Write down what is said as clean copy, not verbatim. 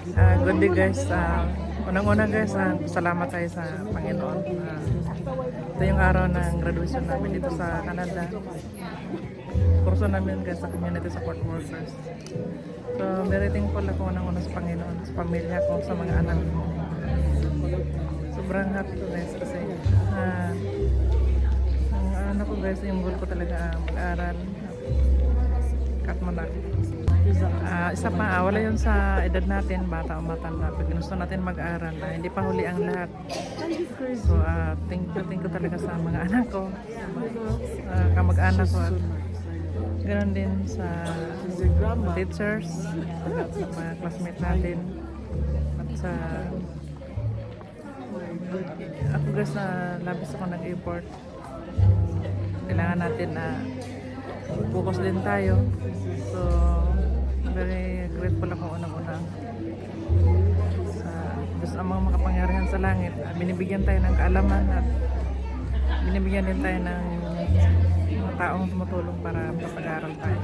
Good day guys. Unang-una guys, salamat tayo sa Panginoon. Ito yung araw ng graduation namin dito sa Canada. Kurso namin guys sa community support workers. So, very thankful ako unang-una sa Panginoon, sa pamilya ko, sa mga anak ko. Sobrang happy ko guys kasi ang ano ko guys, yung goal ko talaga mag-aral. Katmanak. Isa pa, wala yun sa edad natin, bata o matanda. Pag gusto natin mag-aral, hindi pa huli ang lahat. So, thank you talaga sa mga anak ko, kamag-anak ko, at ganoon din sa teachers, at sa mga classmates natin, at sa ako guys na labis ako nag-effort. Kailangan natin na focus din tayo. So, very grateful ako unang-una sa Diyos ang mga makapangyarihan sa langit. Binibigyan tayo ng kaalaman at binibigyan din tayo ng mga taong tumutulong para mapag-aral tayo.